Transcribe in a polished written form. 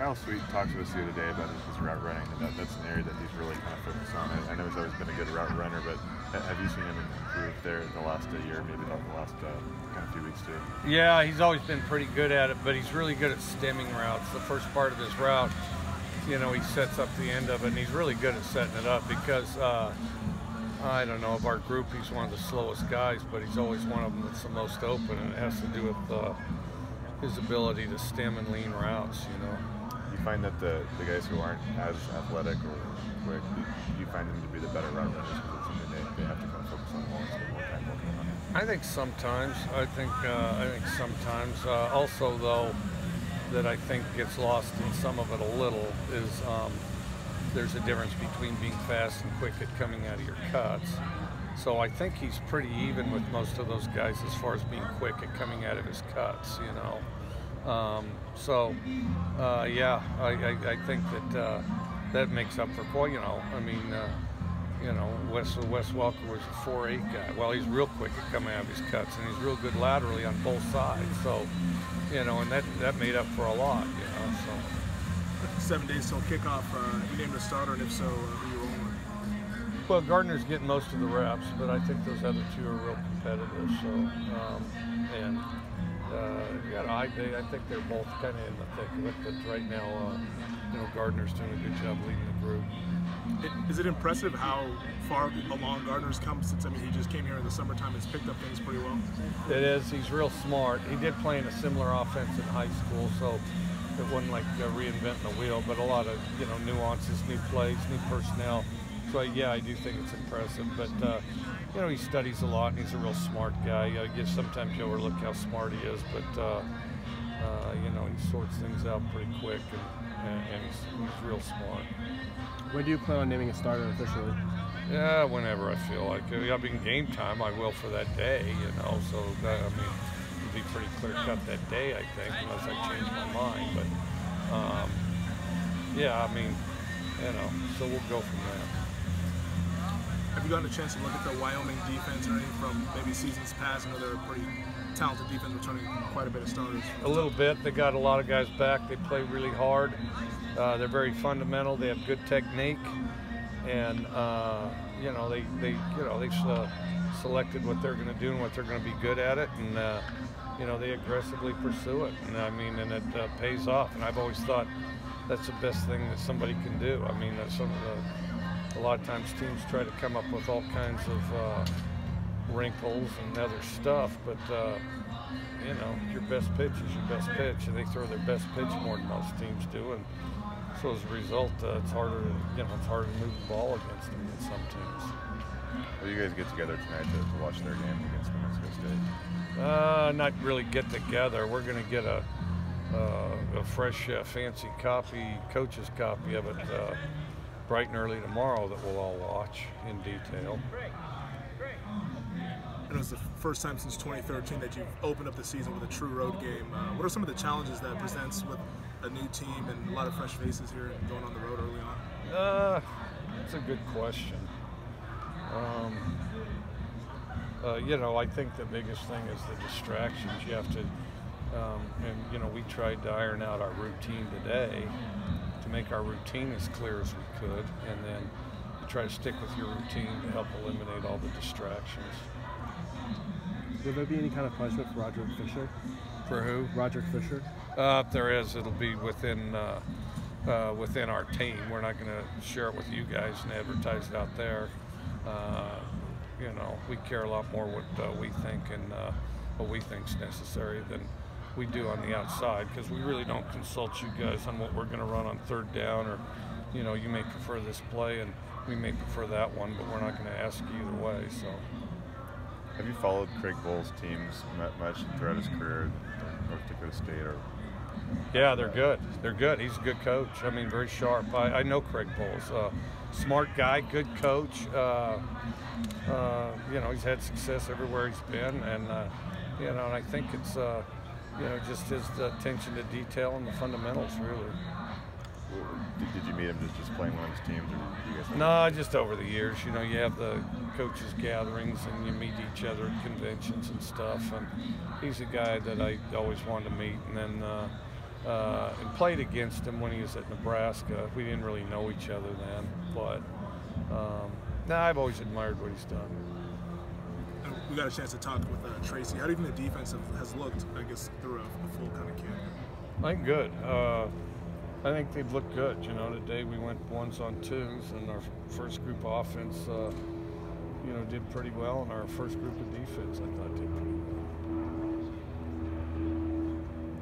Kyle Sweet talked to us the other day about his route running, and that's an area that he's really kind of focused on. I know he's always been a good route runner, but have you seen him improve there in the last year, maybe the last kind of few weeks too? Yeah, he's always been pretty good at it, but he's really good at stemming routes. The first part of his route, you know, he sets up the end of it, and he's really good at setting it up because, I don't know, of our group, he's one of the slowest guys, but he's always one of them that's the most open, and it has to do with his ability to stem and lean routes, you know. You find that the guys who aren't as athletic or quick, you find them to be the better route runners because it's something they have to kind of focus on more and spend more time working on it? I think sometimes. I think sometimes. Also, though, that I think gets lost in some of it a little is there's a difference between being fast and quick at coming out of your cuts. So I think he's pretty even with most of those guys as far as being quick at coming out of his cuts, you know. Yeah, I think that that makes up for quite, you know. I mean, you know, Wes Welker was a 4.8 guy. Well, he's real quick at coming out of his cuts, and he's real good laterally on both sides. So, you know, and that made up for a lot, you know. So 7 days till kickoff. You named a starter, and if so, who you rolling with? Well, Gardner's getting most of the reps, but I think those other two are real competitive. So, yeah, I think they're both kind of in the thick of it. But right now, you know, Gardner's doing a good job leading the group. Is it impressive how far along Gardner's come since, I mean, he just came here in the summertime and has picked up things pretty well? It is. He's real smart. He did play in a similar offense in high school, so it wasn't like reinventing the wheel, but a lot of, you know, nuances, new plays, new personnel. So yeah, I do think it's impressive. But you know, he studies a lot, and he's a real smart guy. I guess sometimes you overlook how smart he is, but you know, he sorts things out pretty quick, and he's real smart. When do you plan on naming a starter officially? Yeah, whenever I feel like it. I mean, game time, I will for that day, you know. So that, I mean, it'll be pretty clear cut that day, I think, unless I change my mind. But yeah, I mean, you know, so we'll go from there. Have you gotten a chance to look at the Wyoming defense or anything from maybe seasons past? I know they're a pretty talented defense, returning quite a bit of starters. A little bit. They got a lot of guys back. They play really hard. They're very fundamental. They have good technique, and you know, they selected what they're going to do and what they're going to be good at it, and you know, they aggressively pursue it. And I mean, and it pays off. And I've always thought that's the best thing that somebody can do. I mean, a lot of times teams try to come up with all kinds of wrinkles and other stuff, but you know, your best pitch is your best pitch, and they throw their best pitch more than most teams do, and so as a result, it's harder to move the ball against them than some teams. Will you guys get together tonight to watch their game against New Mexico State? Not really get together. We're going to get a fresh, fancy copy, coach's copy of it, bright and early tomorrow that we'll all watch in detail. It was the first time since 2013 that you've opened up the season with a true road game. What are some of the challenges that presents with a new team and a lot of fresh faces here and going on the road early on? That's a good question. You know, I think the biggest thing is the distractions. You have to, and you know, we tried to iron out our routine today to make our routine as clear as we could, and then you try to stick with your routine to help eliminate all the distractions. Will there be any kind of punishment for Roderick Fisher? For who? Roderick Fisher. If there is, it'll be within our team. We're not going to share it with you guys and advertise it out there. You know, we care a lot more what we think and what we think's necessary than we do on the outside, because we really don't consult you guys on what we're going to run on third down, or, you know, you may prefer this play and we may prefer that one, but we're not going to ask you either way. So. Have you followed Craig Bull's teams much throughout his career at North Dakota State? Or? Yeah, they're good. They're good. He's a good coach. I mean, very sharp. I know Craig Bull's smart guy, good coach. You know, he's had success everywhere he's been, and you know, and I think it's you know, just his attention to detail and the fundamentals, really. Did you meet him just playing one of his teams, or you guys? No, just over the years. You know, you have the coaches gatherings and you meet each other at conventions and stuff. And he's a guy that I always wanted to meet. And then, and played against him when he was at Nebraska. We didn't really know each other then, but I've always admired what he's done. And we got a chance to talk with Tracy. How do you think the defense has looked, I guess, through a full kind of camp? I think good. I think they've looked good. You know, today we went 1s on 2s, and our first group of offense, did pretty well, and our first group of defense, I thought, did pretty well.